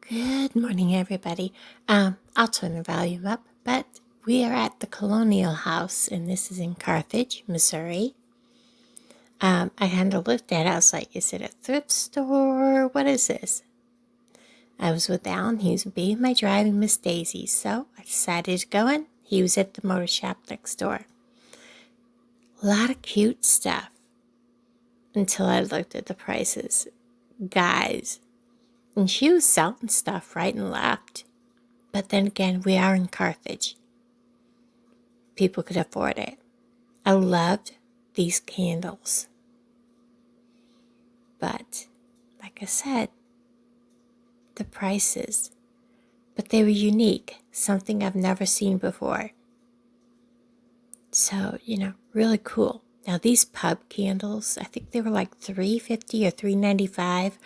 Good morning, everybody. I'll turn the volume up, but we are at the Colonial House, and this is in Carthage, Missouri. I kind of looked at it. I was like, is it a thrift store? What is this? I was with Alan. He was being my driving Miss Daisy, so I decided to go in. He was at the motor shop next door. A lot of cute stuff until I looked at the prices. Guys, and she was selling stuff right and left. But then again, we are in Carthage. People could afford it. I loved these candles. But, like I said, the prices. But they were unique, something I've never seen before. So, really cool. Now these pub candles, I think they were like $3.50 or $3.95.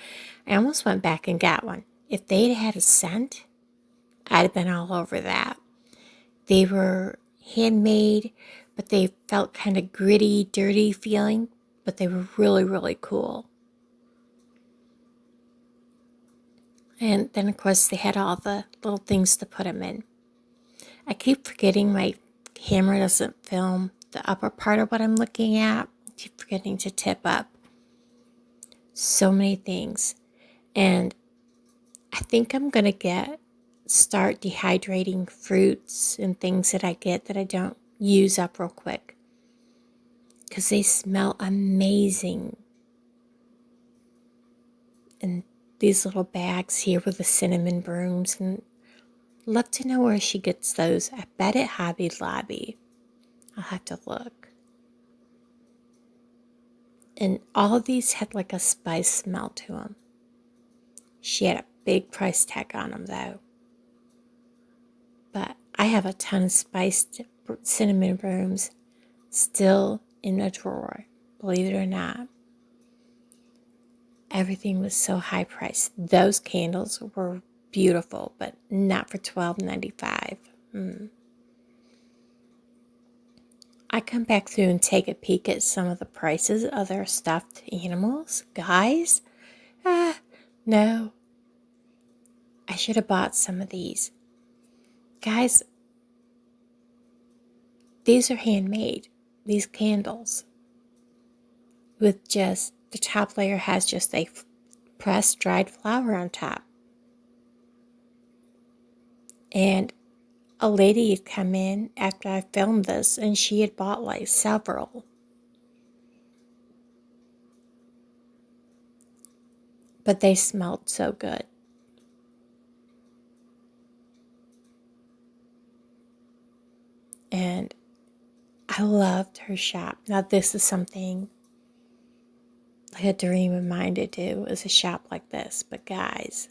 I almost went back and got one. If they'd had a scent, I'd have been all over that. They were handmade, but they felt kind of gritty, dirty feeling, but they were really, really cool. And then, of course, they had all the little things to put them in. I keep forgetting my camera doesn't film the upper part of what I'm looking at. I keep forgetting to tip up. So many things. And I think I'm going to start dehydrating fruits and things that I get that I don't use up real quick, because they smell amazing. And these little bags here with the cinnamon brooms, and love to know where she gets those. I bet at Hobby Lobby. I'll have to look. And all of these had like a spice smell to them. She had a big price tag on them though. But I have a ton of spiced cinnamon brooms still in a drawer, believe it or not. Everything was so high priced. Those candles were beautiful, but not for $12.95. I come back through and take a peek at some of the prices of their stuffed animals. Guys, no. I should have bought some of these. Guys, these are handmade. These candles. With just, the top layer has just a pressed dried flower on top. And a lady had come in after I filmed this, and she had bought like several. But they smelled so good. And I loved her shop. Now this is something like a dream of mine to do, is a shop like this. But guys,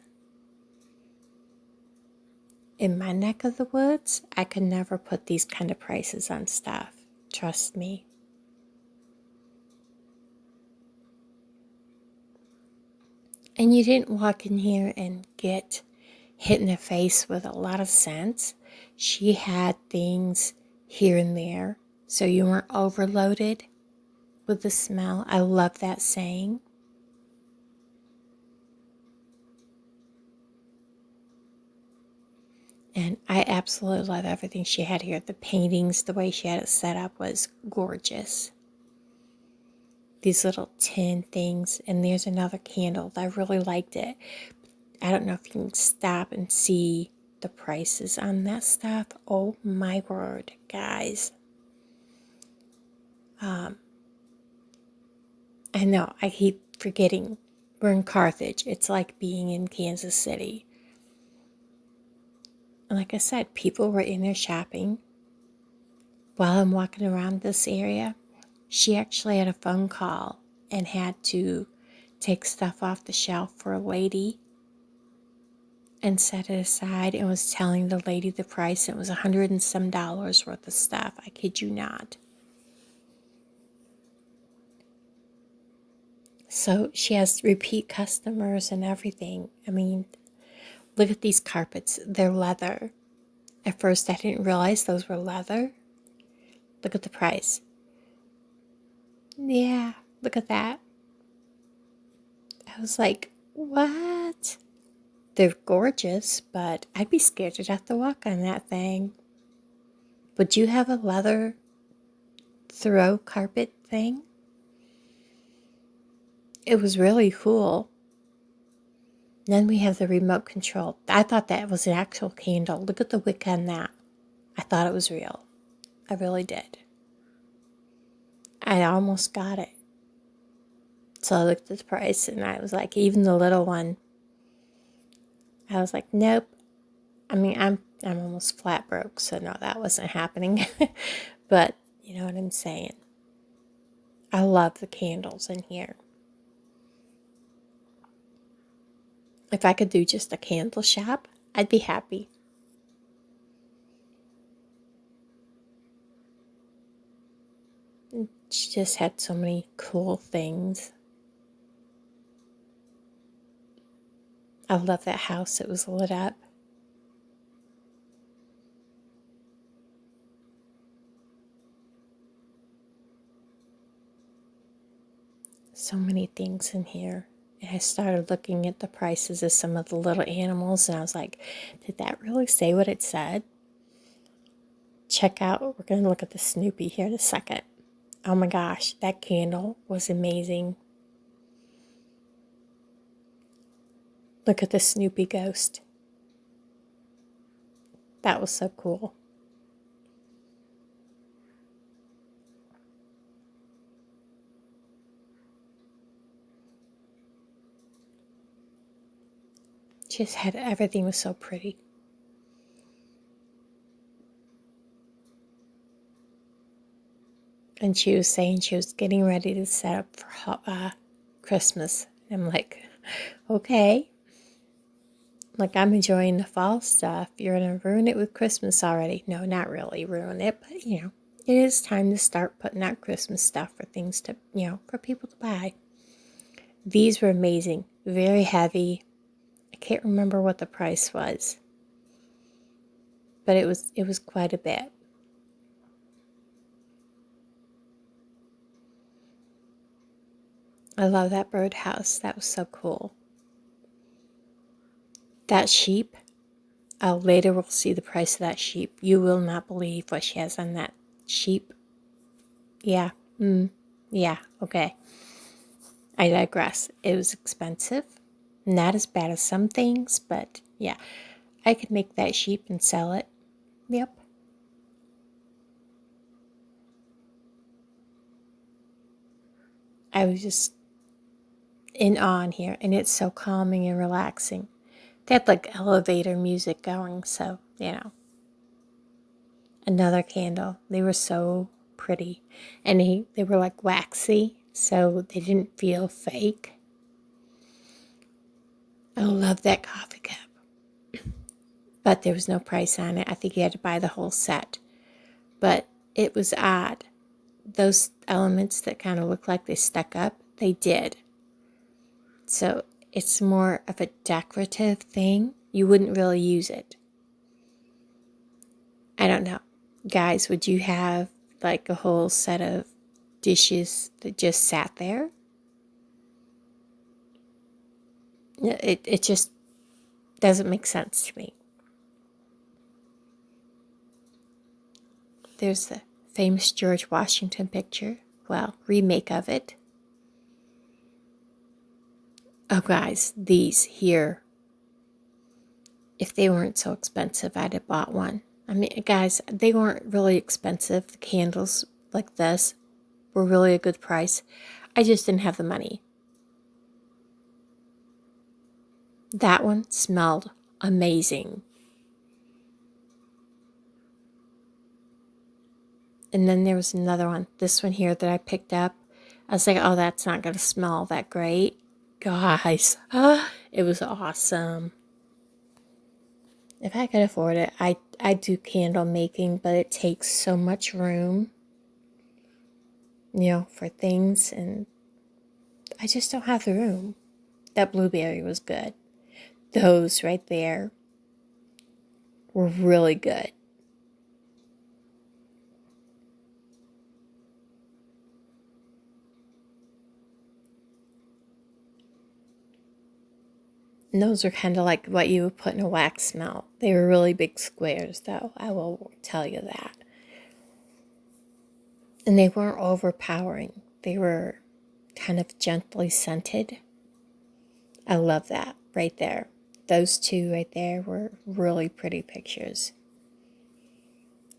in my neck of the woods, I could never put these kind of prices on stuff. Trust me. And you didn't walk in here and get hit in the face with a lot of scents. She had things here and there, so you weren't overloaded with the smell. I love that saying. And I absolutely love everything she had here. The paintings, the way she had it set up was gorgeous. These little tin things. And there's another candle. I really liked it. I don't know if you can stop and see the prices on that stuff. Oh my word, guys. I know, I keep forgetting. We're in Carthage. It's like being in Kansas City. And like I said, people were in there shopping while I'm walking around this area. She actually had a phone call and had to take stuff off the shelf for a lady and set it aside, and was telling the lady the price. It was $100 and some worth of stuff. I kid you not. So she has repeat customers and everything. I mean, look at these carpets. They're leather. At first, I didn't realize those were leather. Look at the price. Yeah, look at that. I was like, what? They're gorgeous, but I'd be scared to death to walk on that thing. Would you have a leather throw carpet thing? It was really cool. Then we have the remote control. I thought that was an actual candle. Look at the wick on that. I thought it was real. I really did. I almost got it. So I looked at the price and I was like, even the little one, I was like, nope. I mean, I'm almost flat broke, so no, that wasn't happening. But you know what I'm saying. I love the candles in here. If I could do just a candle shop, I'd be happy. She just had so many cool things. I love that house. It was lit up. So many things in here. And I started looking at the prices of some of the little animals, and I was like, did that really say what it said? Check out, we're going to look at the Snoopy here in a second. Oh my gosh, that candle was amazing. Look at the Snoopy ghost. That was so cool. Just had everything was so pretty. And she was saying she was getting ready to set up for Christmas. I'm like, okay. Like, I'm enjoying the fall stuff. You're going to ruin it with Christmas already. No, not really ruin it, but you know, it is time to start putting out Christmas stuff for things to, you know, for people to buy. These were amazing. Very heavy. I can't remember what the price was, but it was quite a bit. I love that birdhouse. That was so cool. That sheep. Oh, later we'll see the price of that sheep. You will not believe what she has on that sheep. Yeah. Yeah. Okay. I digress. It was expensive. Not as bad as some things, but yeah. I could make that sheep and sell it. Yep. I was just in awe in here, and it's so calming and relaxing. They had like elevator music going, so, you know. Another candle. They were so pretty. And they were like waxy, so they didn't feel fake. I love that coffee cup. But there was no price on it. I think you had to buy the whole set. But it was odd. Those elements that kind of look like they stuck up, they did. So it's more of a decorative thing. You wouldn't really use it. I don't know. Guys, would you have like a whole set of dishes that just sat there? It just doesn't make sense to me. There's the famous George Washington picture. Well, remake of it. Oh, guys, these here. If they weren't so expensive, I'd have bought one. I mean, guys, they weren't really expensive. The candles like this were really a good price. I just didn't have the money. That one smelled amazing. And then there was another one, this one here that I picked up. I was like, oh, that's not going to smell that great. Guys, it was awesome. If I could afford it, I do candle making, but it takes so much room, you know, for things, and I just don't have the room. That blueberry was good. Those right there were really good. And those were kind of like what you would put in a wax melt. They were really big squares, though, I will tell you that. And they weren't overpowering. They were kind of gently scented. I love that right there. Those two right there were really pretty pictures.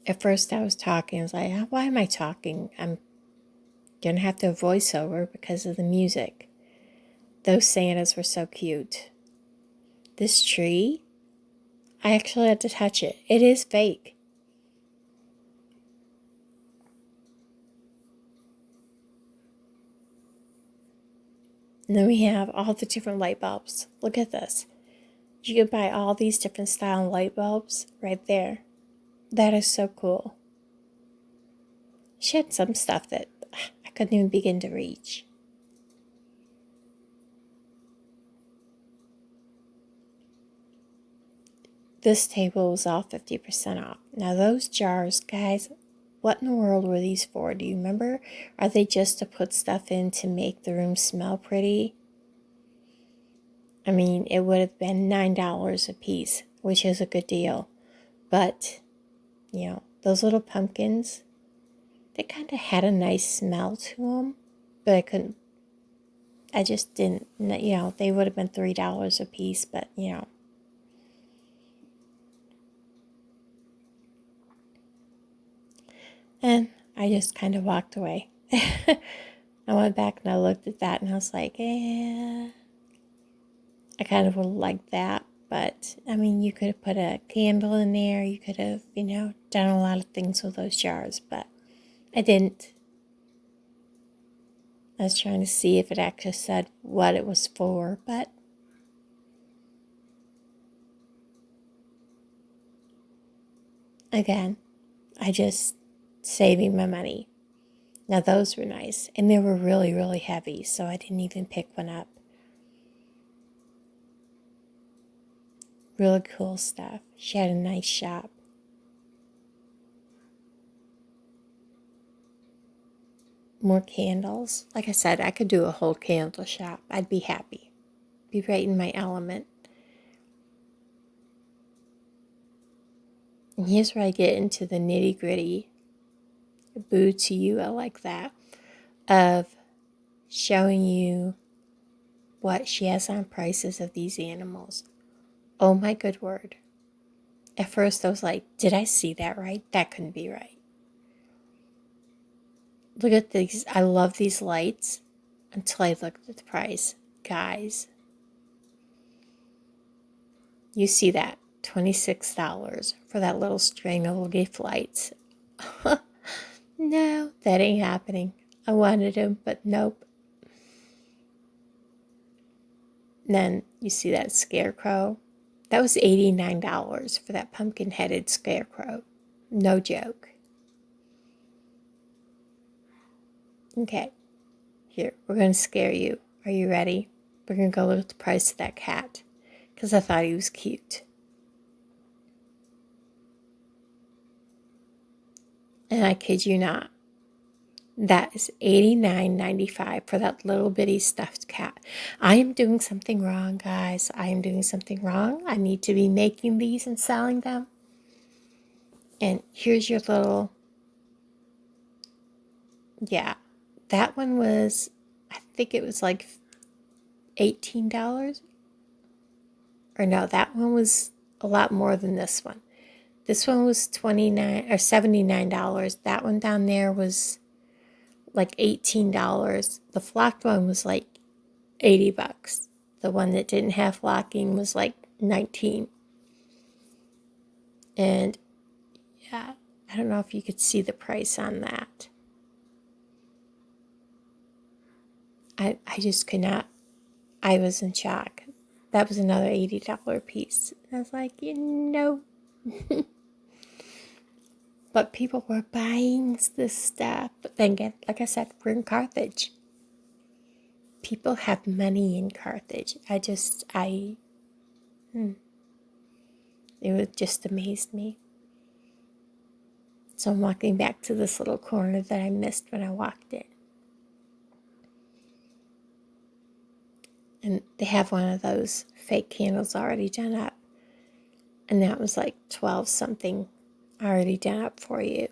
At first I was talking, I was like, why am I talking? I'm going to have to voice over because of the music. Those Santas were so cute. This tree, I actually had to touch it. It is fake. And then we have all the different light bulbs. Look at this. You can buy all these different style light bulbs right there. That is so cool. She had some stuff that I couldn't even begin to reach. This table was all 50% off. Now those jars, guys, what in the world were these for? Do you remember? Are they just to put stuff in to make the room smell pretty? I mean, it would have been $9 a piece, which is a good deal. But, you know, those little pumpkins, they kind of had a nice smell to them. But I just didn't, you know, they would have been $3 a piece, but, you know. And I just kind of walked away. I went back and I looked at that and I was like, I kind of would have liked that. But, I mean, you could have put a candle in there. You could have, you know, done a lot of things with those jars. But I didn't. I was trying to see if it actually said what it was for. But again, I just saving my money. Now those were nice. And they were really, really heavy. So I didn't even pick one up. Really cool stuff. She had a nice shop. More candles. Like I said, I could do a whole candle shop. I'd be happy. Be right in my element. And here's where I get into the nitty gritty. Boo to you, I like that. Of showing you what she has on prices of these animals. Oh my good word. At first I was like, did I see that right? That couldn't be right. Look at these. I love these lights until I looked at the price. Guys, you see that. $26 for that little string of leaf lights. No, that ain't happening. I wanted them, but nope. And then you see that scarecrow. That was $89 for that pumpkin-headed scarecrow. No joke. Okay, here, we're going to scare you. Are you ready? We're going to go look at the price of that cat because I thought he was cute. And I kid you not, that is $89.95 for that little bitty stuffed cat. I am doing something wrong, guys. I am doing something wrong. I need to be making these and selling them. And here's your little, yeah, that one was, I think it was like $18. Or no, that one was a lot more than this one. This one was $29 or $79. That one down there was like $18. The flocked one was like $80. The one that didn't have flocking was like $19. And yeah, I don't know if you could see the price on that. I just could not. I was in shock. That was another $80 piece. I was like, you know. But people were buying this stuff. But then again, like I said, we're in Carthage. People have money in Carthage. It would just amazed me. So I'm walking back to this little corner that I missed when I walked in. And they have one of those fake candles already done up. And that was like 12 something already done up for you.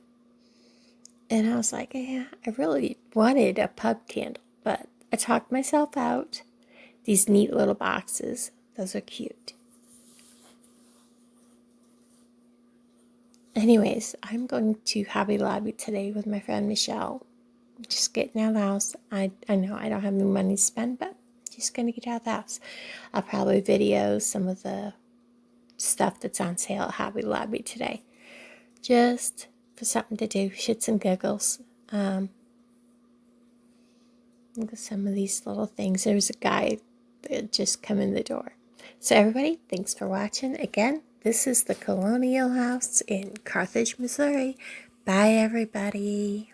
And I was like, yeah, I really wanted a pub candle, but I talked myself out. These neat little boxes, those are cute. Anyways, I'm going to Hobby Lobby today with my friend Michelle. Just getting out of the house. I know I don't have any money to spend, but just going to get out of the house. I'll probably video some of the stuff that's on sale at Hobby Lobby today. Just for something to do, shits and giggles. Look at some of these little things. There's a guy that just come in the door. So everybody, thanks for watching. Again, this is the Colonial House in Carthage, Missouri. Bye, everybody.